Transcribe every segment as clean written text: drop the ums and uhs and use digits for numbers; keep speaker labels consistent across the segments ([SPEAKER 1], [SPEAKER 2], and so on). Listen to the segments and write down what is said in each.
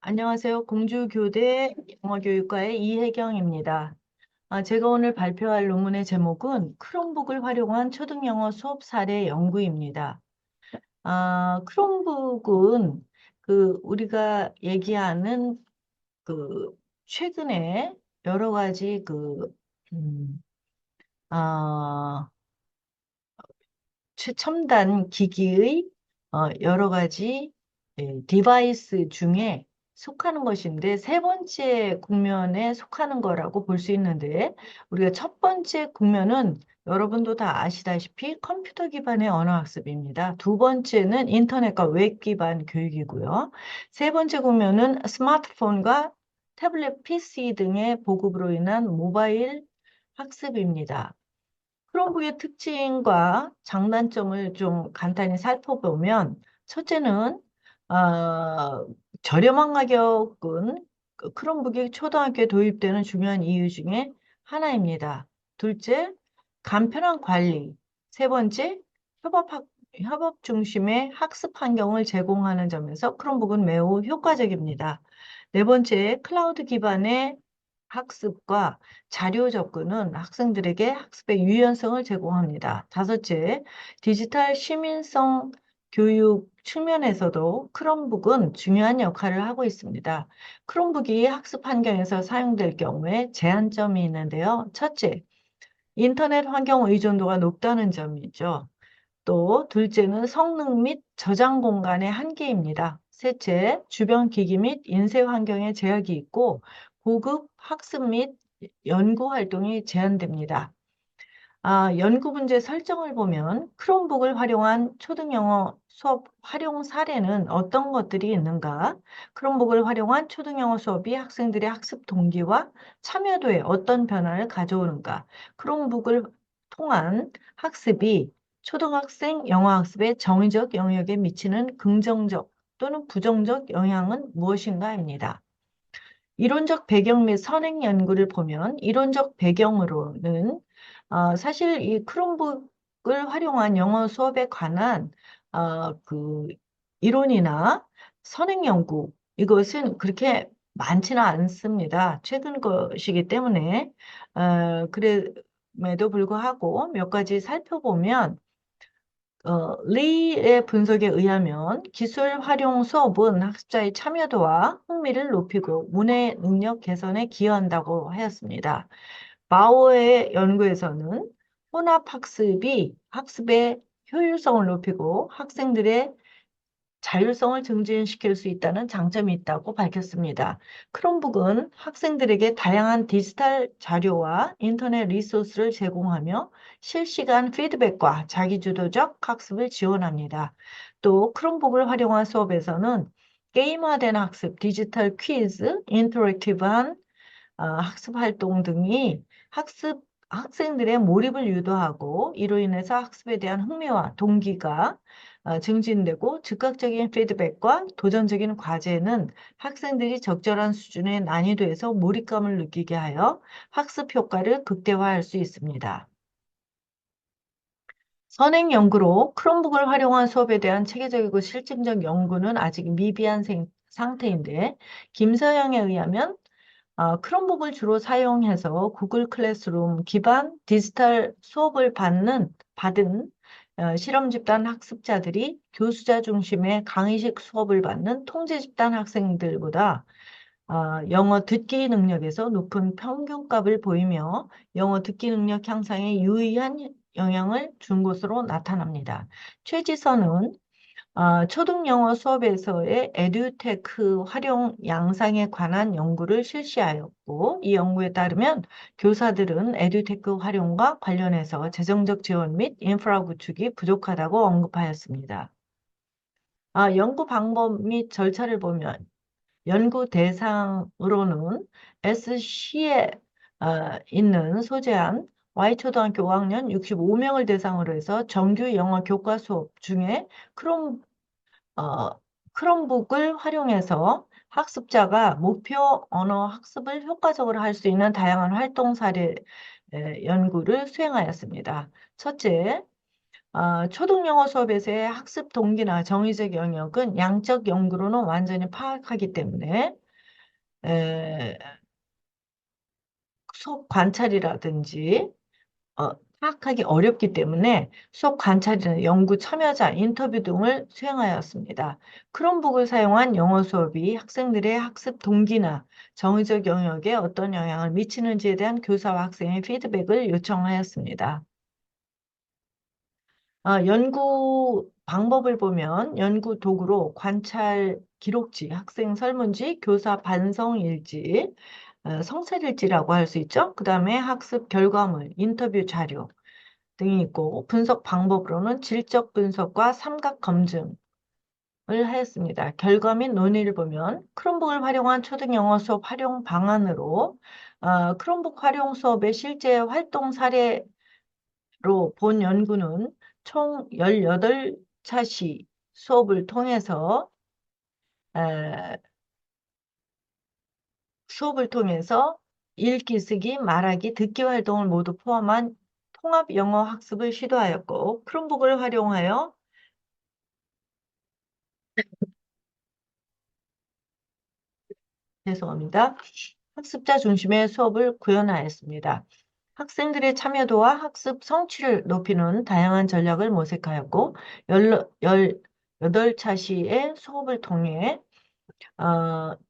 [SPEAKER 1] 안녕하세요. 공주교대 영어교육과의 이혜경입니다. 제가 오늘 발표할 논문의 제목은 크롬북을 활용한 초등영어 수업 사례 연구입니다. 크롬북은 우리가 얘기하는 그 최근에 여러 가지 음, 아, 최첨단 기기의 여러 가지 디바이스 중에 속하는 것인데 세 번째 국면에 속하는 거라고 볼 수 있는데 우리가 첫 번째 국면은 여러분도 다 아시다시피 컴퓨터 기반의 언어 학습입니다. 두 번째는 인터넷과 웹 기반 교육이고요. 세 번째 국면은 스마트폰과 태블릿 PC 등의 보급으로 인한 모바일 학습입니다. 크롬북의 특징과 장단점을 좀 간단히 살펴보면, 첫째는, 저렴한 가격은 크롬북이 초등학교에 도입되는 중요한 이유 중에 하나입니다. 둘째, 간편한 관리. 세 번째, 협업 중심의 학습 환경을 제공하는 점에서 크롬북은 매우 효과적입니다. 네 번째, 클라우드 기반의 학습과 자료 접근은 학생들에게 학습의 유연성을 제공합니다. 다섯째, 디지털 시민성 교육 측면에서도 크롬북은 중요한 역할을 하고 있습니다. 크롬북이 학습 환경에서 사용될 경우에 제한점이 있는데요. 첫째, 인터넷 환경 의존도가 높다는 점이죠. 또 둘째는 성능 및 저장 공간의 한계입니다. 셋째, 주변 기기 및 인쇄 환경에 제약이 있고 고급 학습 및 연구 활동이 제한됩니다. 연구 문제 설정을 보면 크롬북을 활용한 초등영어 수업 활용 사례는 어떤 것들이 있는가? 크롬북을 활용한 초등영어 수업이 학생들의 학습 동기와 참여도에 어떤 변화를 가져오는가? 크롬북을 통한 학습이 초등학생 영어 학습의 정의적 영역에 미치는 긍정적 또는 부정적 영향은 무엇인가입니다. 이론적 배경 및 선행 연구를 보면 이론적 배경으로는 사실 이 크롬북을 활용한 영어 수업에 관한 이론이나 선행 연구 이것은 그렇게 많지는 않습니다. 최근 것이기 때문에 그럼에도 불구하고 몇 가지 살펴보면 리의 분석에 의하면 기술 활용 수업은 학습자의 참여도와 흥미를 높이고 문해 능력 개선에 기여한다고 하였습니다. 바오의 연구에서는 혼합 학습이 학습의 효율성을 높이고 학생들의 자율성을 증진시킬 수 있다는 장점이 있다고 밝혔습니다. 크롬북은 학생들에게 다양한 디지털 자료와 인터넷 리소스를 제공하며 실시간 피드백과 자기주도적 학습을 지원합니다. 또 크롬북을 활용한 수업에서는 게임화된 학습, 디지털 퀴즈, 인터랙티브한 학습 활동 등이 학생들의 몰입을 유도하고 이로 인해서 학습에 대한 흥미와 동기가 증진되고 즉각적인 피드백과 도전적인 과제는 학생들이 적절한 수준의 난이도에서 몰입감을 느끼게 하여 학습 효과를 극대화할 수 있습니다. 선행 연구로 크롬북을 활용한 수업에 대한 체계적이고 실증적 연구는 아직 미비한 상태인데 김서영에 의하면 크롬북을 주로 사용해서 구글 클래스룸 기반 디지털 수업을 받은 실험 집단 학습자들이 교수자 중심의 강의식 수업을 받는 통제 집단 학생들보다 영어 듣기 능력에서 높은 평균값을 보이며 영어 듣기 능력 향상에 유의한 영향을 준 것으로 나타납니다. 최지선은 초등영어 수업에서의 에듀테크 활용 양상에 관한 연구를 실시하였고, 이 연구에 따르면 교사들은 에듀테크 활용과 관련해서 재정적 지원 및 인프라 구축이 부족하다고 언급하였습니다. 연구 방법 및 절차를 보면 연구 대상으로는 SC에 있는 소재한 Y초등학교 5학년 65명을 대상으로 해서 정규 영어 교과 수업 중에 크롬 어, 크롬북을 활용해서 학습자가 목표 언어 학습을 효과적으로 할 수 있는 다양한 활동 사례 연구를 수행하였습니다. 첫째, 초등 영어 수업에서의 학습 동기나 정의적 영역은 양적 연구로는 완전히 파악하기 때문에 에, 수업 관찰이라든지 어, 파악하기 어렵기 때문에 수업 관찰이나 연구 참여자, 인터뷰 등을 수행하였습니다. 크롬북을 사용한 영어 수업이 학생들의 학습 동기나 정의적 영역에 어떤 영향을 미치는지에 대한 교사와 학생의 피드백을 요청하였습니다. 연구 방법을 보면 연구 도구로 관찰 기록지, 학생 설문지, 교사 반성 일지, 성찰 일지라고 할 수 있죠. 그 다음에 학습 결과물, 인터뷰 자료 등이 있고 분석 방법으로는 질적 분석과 삼각 검증을 하였습니다. 결과 및 논의를 보면 크롬북을 활용한 초등 영어 수업 활용 방안으로 크롬북 활용 수업의 실제 활동 사례로 본 연구는 총 18차시 수업을 통해서 에, 수업을 통해서 읽기, 쓰기, 말하기, 듣기 활동을 모두 포함한 통합 영어 학습을 시도하였고 크롬북을 활용하여 죄송합니다. 학습자 중심의 수업을 구현하였습니다. 학생들의 참여도와 학습 성취를 높이는 다양한 전략을 모색하였고, 18차시의 수업을 통해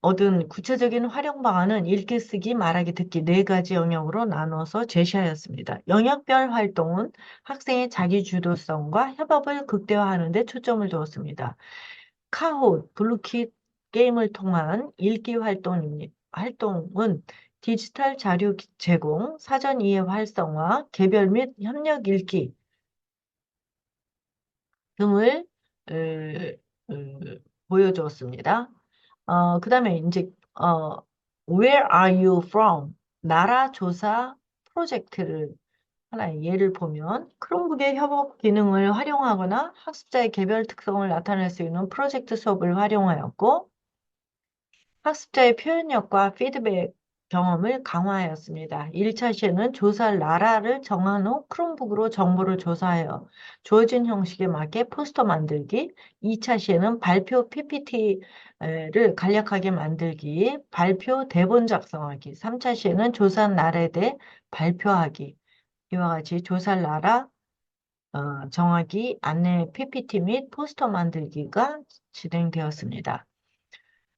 [SPEAKER 1] 얻은 구체적인 활용 방안은 읽기, 쓰기, 말하기, 듣기 네 가지 영역으로 나눠서 제시하였습니다. 영역별 활동은 학생의 자기주도성과 협업을 극대화하는 데 초점을 두었습니다. 카호ot, 블루킷 게임을 통한 읽기 활동은 디지털 자료 제공, 사전 이해 활성화, 개별 및 협력 읽기 등을 어, 어, 보여주었습니다. 그다음에 이제 Where are you from? 나라 조사 프로젝트를 하나의 예를 보면 크롬북의 협업 기능을 활용하거나 학습자의 개별 특성을 나타낼 수 있는 프로젝트 수업을 활용하였고 학습자의 표현력과 피드백 경험을 강화하였습니다. 1차 시에는 조사 나라를 정한 후 크롬북으로 정보를 조사하여 주어진 형식에 맞게 포스터 만들기, 2차 시에는 발표 PPT를 간략하게 만들기, 발표 대본 작성하기, 3차 시에는 조사 나라에 대해 발표하기, 이와 같이 조사 나라 정하기, 안내 PPT 및 포스터 만들기가 진행되었습니다.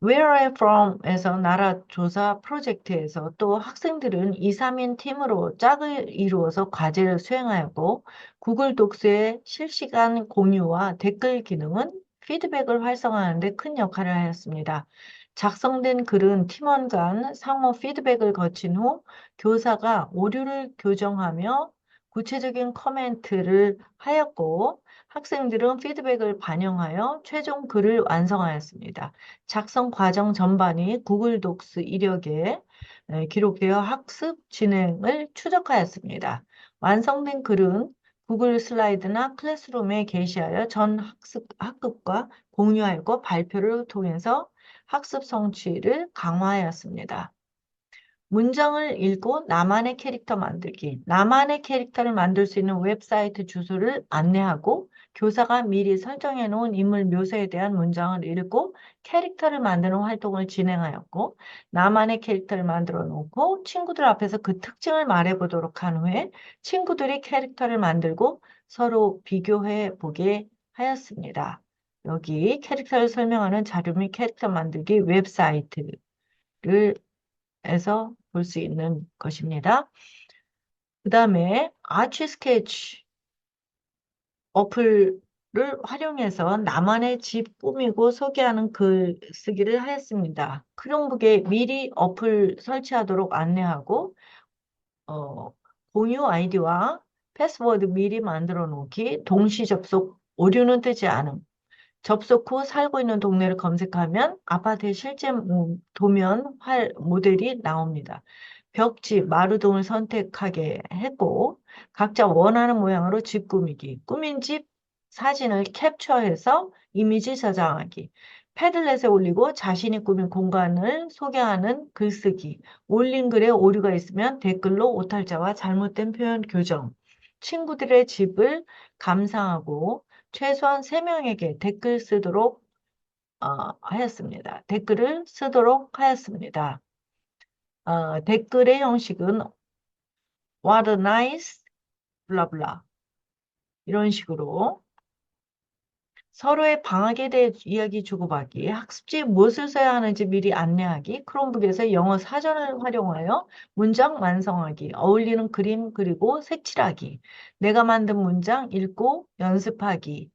[SPEAKER 1] Where I'm from에서 나라 조사 프로젝트에서 또 학생들은 2, 3인 팀으로 짝을 이루어서 과제를 수행하였고 구글 독스의 실시간 공유와 댓글 기능은 피드백을 활성화하는 데 큰 역할을 하였습니다. 작성된 글은 팀원 간 상호 피드백을 거친 후 교사가 오류를 교정하며 구체적인 코멘트를 하였고 학생들은 피드백을 반영하여 최종 글을 완성하였습니다. 작성 과정 전반이 구글 독스 이력에 기록되어 학습 진행을 추적하였습니다. 완성된 글은 구글 슬라이드나 클래스룸에 게시하여 전 학급과 공유하였고 발표를 통해서 학습 성취를 강화하였습니다. 문장을 읽고 나만의 캐릭터 만들기. 나만의 캐릭터를 만들 수 있는 웹사이트 주소를 안내하고 교사가 미리 설정해 놓은 인물 묘사에 대한 문장을 읽고 캐릭터를 만드는 활동을 진행하였고 나만의 캐릭터를 만들어 놓고 친구들 앞에서 그 특징을 말해 보도록 한 후에 친구들이 캐릭터를 만들고 서로 비교해 보게 하였습니다. 여기 캐릭터를 설명하는 자료 및 캐릭터 만들기 웹사이트를 에서 볼 수 있는 것입니다. 그 다음에 아치 스케치 어플을 활용해서 나만의 집 꾸미고 소개하는 글쓰기를 하였습니다. 크롬북에 미리 어플 설치하도록 안내하고 어, 공유 아이디와 패스워드 미리 만들어 놓기, 동시 접속, 오류는 뜨지 않음. 접속 후 살고 있는 동네를 검색하면 아파트의 실제 도면 모델이 나옵니다. 벽지, 마루 등을 선택하게 했고 각자 원하는 모양으로 집 꾸미기, 꾸민 집 사진을 캡처해서 이미지 저장하기, 패들렛에 올리고 자신이 꾸민 공간을 소개하는 글쓰기, 올린 글에 오류가 있으면 댓글로 오탈자와 잘못된 표현 교정, 친구들의 집을 감상하고 최소한 3명에게 댓글 쓰도록 하였습니다. 댓글을 쓰도록 하였습니다. 댓글의 형식은 what a nice 블라블라 이런 식으로 서로의 방학에 대해 이야기 주고받기, 학습지에 무엇을 써야 하는지 미리 안내하기, 크롬북에서 영어 사전을 활용하여 문장 완성하기, 어울리는 그림 그리고 색칠하기, 내가 만든 문장 읽고 연습하기,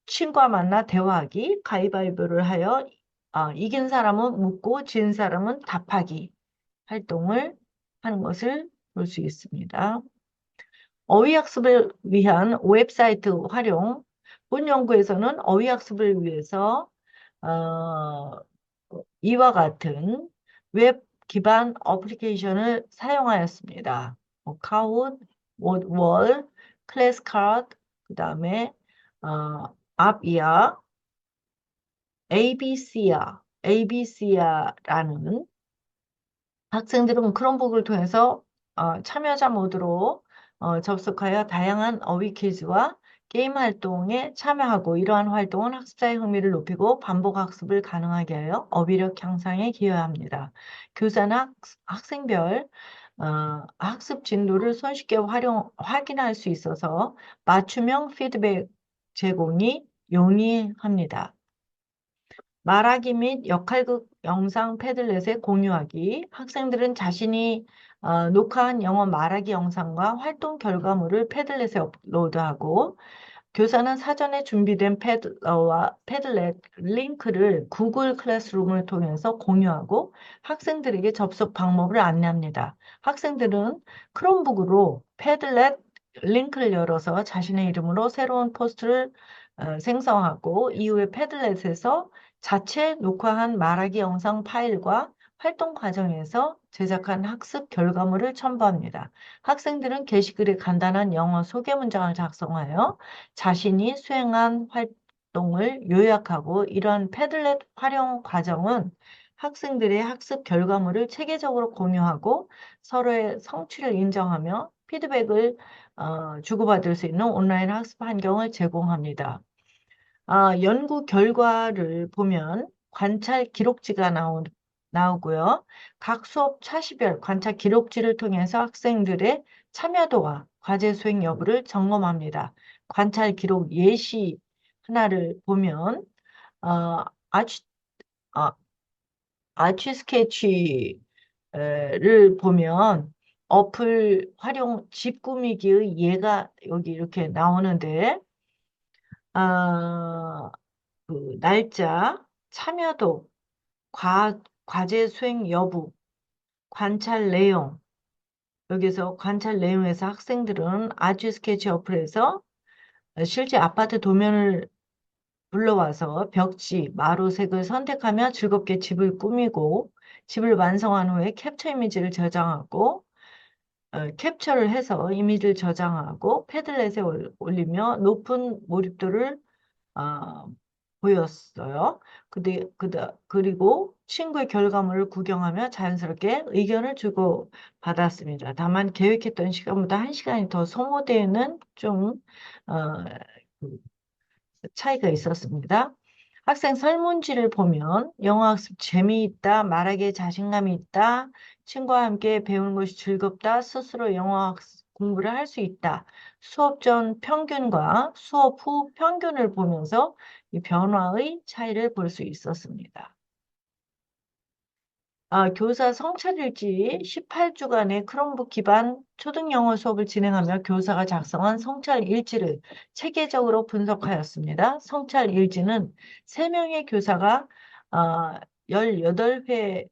[SPEAKER 1] 친구와 만나 대화하기, 가위바위보를 하여 이긴 사람은 묻고 진 사람은 답하기 활동을 하는 것을 볼 수 있습니다. 어휘학습을 위한 웹사이트 활용. 본 연구에서는 어휘학습을 위해서 어, 이와 같은 웹 기반 어플리케이션을 사용하였습니다. 카웃, 월, 클래스카드, 그 다음에 앞이야, ABC야라는 학생들은 크롬북을 통해서 참여자 모드로 접속하여 다양한 어휘 퀴즈와 게임 활동에 참여하고 이러한 활동은 학습자의 흥미를 높이고 반복 학습을 가능하게 하여 어휘력 향상에 기여합니다. 교사나 학생별 학습 진도를 손쉽게 확인할 수 있어서 맞춤형 피드백 제공이 용이합니다. 말하기 및 역할극 영상 패들렛에 공유하기. 학생들은 자신이 녹화한 영어 말하기 영상과 활동 결과물을 패들렛에 업로드하고 교사는 사전에 준비된 패들렛 링크를 구글 클래스룸을 통해서 공유하고 학생들에게 접속 방법을 안내합니다. 학생들은 크롬북으로 패들렛 링크를 열어서 자신의 이름으로 새로운 포스트를 생성하고 이후에 패들렛에서 자체 녹화한 말하기 영상 파일과 활동 과정에서 제작한 학습 결과물을 첨부합니다. 학생들은 게시글에 간단한 영어 소개 문장을 작성하여 자신이 수행한 활동을 요약하고 이러한 패들렛 활용 과정은 학생들의 학습 결과물을 체계적으로 공유하고 서로의 성취를 인정하며 피드백을 주고받을 수 있는 온라인 학습 환경을 제공합니다. 연구 결과를 보면 관찰 기록지가 나오고요. 각 수업 차시별 관찰 기록지를 통해서 학생들의 참여도와 과제 수행 여부를 점검합니다. 관찰 기록 예시 하나를 보면 어, 아치, 아, 아치 스케치를 보면 어플 활용 집 꾸미기의 예가 여기 이렇게 나오는데 아, 그 날짜, 참여도, 과제 수행 여부, 관찰 내용. 여기서 관찰 내용에서 학생들은 아주 스케치 어플에서 실제 아파트 도면을 불러와서 벽지, 마루색을 선택하며 즐겁게 집을 꾸미고 집을 완성한 후에 캡처 이미지를 저장하고 캡처를 해서 이미지를 저장하고 패들렛에 올리며 높은 몰입도를 아, 보였어요. 그리고 친구의 결과물을 구경하며 자연스럽게 의견을 주고 받았습니다. 다만 계획했던 시간보다 1시간이 더 소모되는 좀 어, 그 차이가 있었습니다. 학생 설문지를 보면 영어학습 재미있다, 말하기에 자신감이 있다, 친구와 함께 배우는 것이 즐겁다, 스스로 영어학습 공부를 할 수 있다. 수업 전 평균과 수업 후 평균을 보면서 이 변화의 차이를 볼 수 있었습니다. 교사 성찰일지 18주간의 크롬북 기반 초등영어 수업을 진행하며 교사가 작성한 성찰일지를 체계적으로 분석하였습니다. 성찰일지는 3명의 교사가 18회에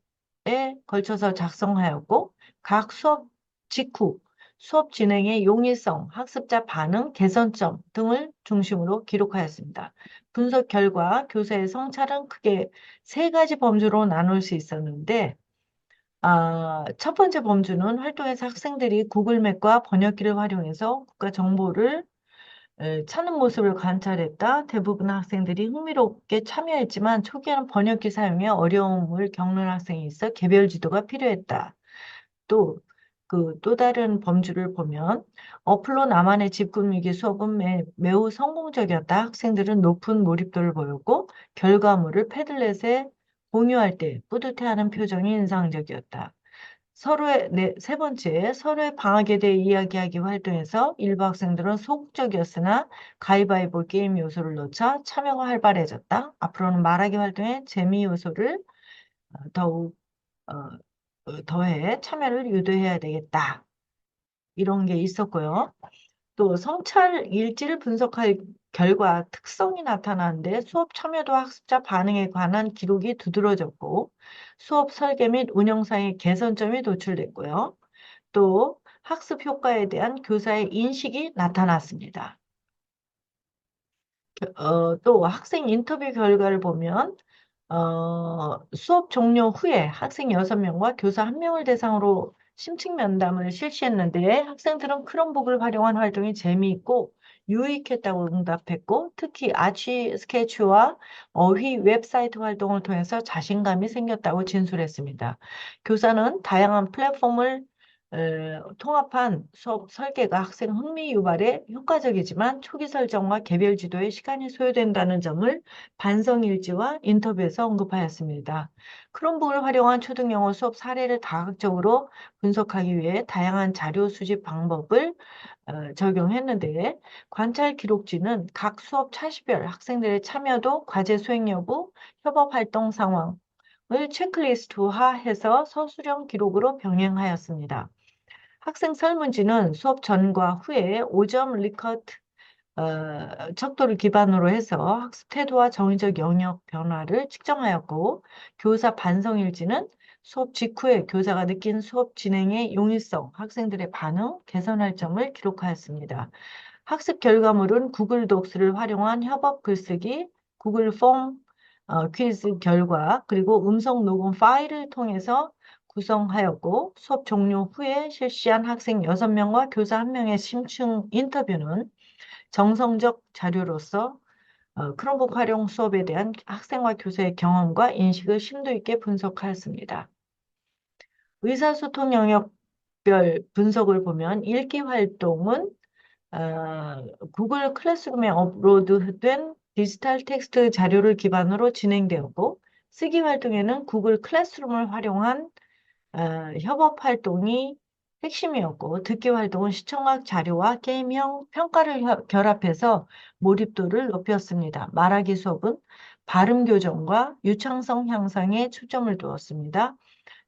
[SPEAKER 1] 걸쳐서 작성하였고 각 수업 직후 수업 진행의 용이성, 학습자 반응, 개선점 등을 중심으로 기록하였습니다. 분석 결과 교사의 성찰은 크게 3가지 범주로 나눌 수 있었는데 첫 번째 범주는 활동에서 학생들이 구글맵과 번역기를 활용해서 국가 정보를 찾는 모습을 관찰했다. 대부분 학생들이 흥미롭게 참여했지만 초기에는 번역기 사용에 어려움을 겪는 학생이 있어 개별 지도가 필요했다. 또 그 또 다른 범주를 보면 어플로 나만의 집 꾸미기 수업은 매우 성공적이었다. 학생들은 높은 몰입도를 보였고 결과물을 패들렛에 공유할 때 뿌듯해하는 표정이 인상적이었다. 세 번째, 서로의 방학에 대해 이야기하기 활동에서 일부 학생들은 소극적이었으나 가위바위보 게임 요소를 넣자 참여가 활발해졌다. 앞으로는 말하기 활동에 재미 요소를 더욱 어, 더해 참여를 유도해야 되겠다. 이런 게 있었고요. 또 성찰 일지를 분석할 결과 특성이 나타나는데 수업 참여도와 학습자 반응에 관한 기록이 두드러졌고 수업 설계 및 운영상의 개선점이 도출됐고요. 또 학습 효과에 대한 교사의 인식이 나타났습니다. 또 학생 인터뷰 결과를 보면 수업 종료 후에 학생 6명과 교사 1명을 대상으로 심층 면담을 실시했는데 학생들은 크롬북을 활용한 활동이 재미있고 유익했다고 응답했고 특히 아치 스케치와 어휘 웹사이트 활동을 통해서 자신감이 생겼다고 진술했습니다. 교사는 다양한 플랫폼을 통합한 수업 설계가 학생 흥미 유발에 효과적이지만 초기 설정과 개별 지도에 시간이 소요된다는 점을 반성일지와 인터뷰에서 언급하였습니다. 크롬북을 활용한 초등영어 수업 사례를 다각적으로 분석하기 위해 다양한 자료 수집 방법을 적용했는데 관찰 기록지는 각 수업 차시별 학생들의 참여도, 과제 수행 여부, 협업 활동 상황을 체크리스트화해서 서술형 기록으로 병행하였습니다. 학생 설문지는 수업 전과 후에 5점 리커트 척도를 기반으로 해서 학습 태도와 정의적 영역 변화를 측정하였고, 교사 반성일지는 수업 직후에 교사가 느낀 수업 진행의 용이성, 학생들의 반응, 개선할 점을 기록하였습니다. 학습 결과물은 구글 독스를 활용한 협업 글쓰기, 구글 폼 퀴즈 결과, 그리고 음성 녹음 파일을 통해서 구성하였고, 수업 종료 후에 실시한 학생 6명과 교사 1명의 심층 인터뷰는 정성적 자료로서 크롬북 활용 수업에 대한 학생과 교사의 경험과 인식을 심도 있게 분석하였습니다. 의사소통 영역별 분석을 보면 읽기 활동은 구글 클래스룸에 업로드된 디지털 텍스트 자료를 기반으로 진행되었고, 쓰기 활동에는 구글 클래스룸을 활용한 협업 활동이 핵심이었고, 듣기 활동은 시청각 자료와 게임형 평가를 결합해서 몰입도를 높였습니다. 말하기 수업은 발음 교정과 유창성 향상에 초점을 두었습니다.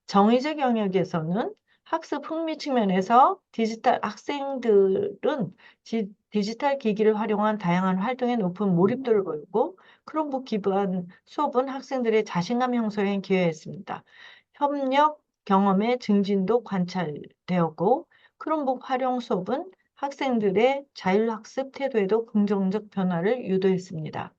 [SPEAKER 1] 정의적 영역에서는 학습 흥미 측면에서 학생들은 디지털 기기를 활용한 다양한 활동에 높은 몰입도를 보이고 크롬북 기반 수업은 학생들의 자신감 형성에 기여했습니다. 협력 경험의 증진도 관찰되었고 크롬북 활용 수업은 학생들의 자율학습 태도에도 긍정적 변화를 유도했습니다.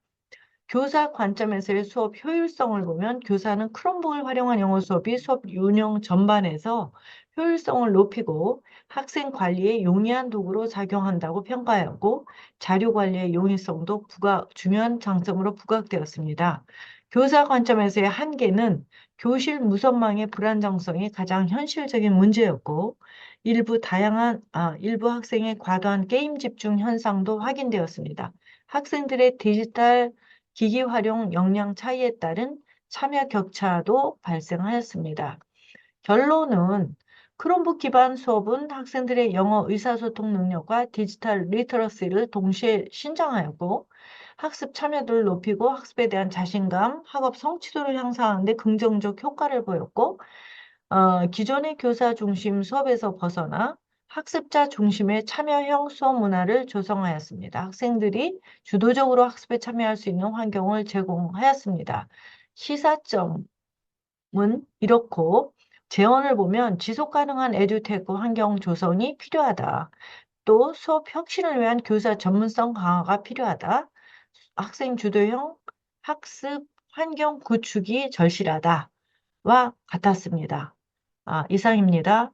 [SPEAKER 1] 교사 관점에서의 수업 효율성을 보면 교사는 크롬북을 활용한 영어 수업이 수업 운영 전반에서 효율성을 높이고 학생 관리에 용이한 도구로 작용한다고 평가하였고 자료 관리의 용이성도 중요한 장점으로 부각되었습니다. 교사 관점에서의 한계는 교실 무선망의 불안정성이 가장 현실적인 문제였고 일부 학생의 과도한 게임 집중 현상도 확인되었습니다. 학생들의 디지털 기기 활용 역량 차이에 따른 참여 격차도 발생하였습니다. 결론은 크롬북 기반 수업은 학생들의 영어 의사소통 능력과 디지털 리터러시를 동시에 신장하였고 학습 참여도를 높이고 학습에 대한 자신감, 학업 성취도를 향상하는 데 긍정적 효과를 보였고 기존의 교사 중심 수업에서 벗어나 학습자 중심의 참여형 수업 문화를 조성하였습니다. 학생들이 주도적으로 학습에 참여할 수 있는 환경을 제공하였습니다. 시사점은 이렇고 재원을 보면 지속 가능한 에듀테크 환경 조성이 필요하다. 또 수업 혁신을 위한 교사 전문성 강화가 필요하다. 학생 주도형 학습 환경 구축이 절실하다와 같았습니다. 이상입니다.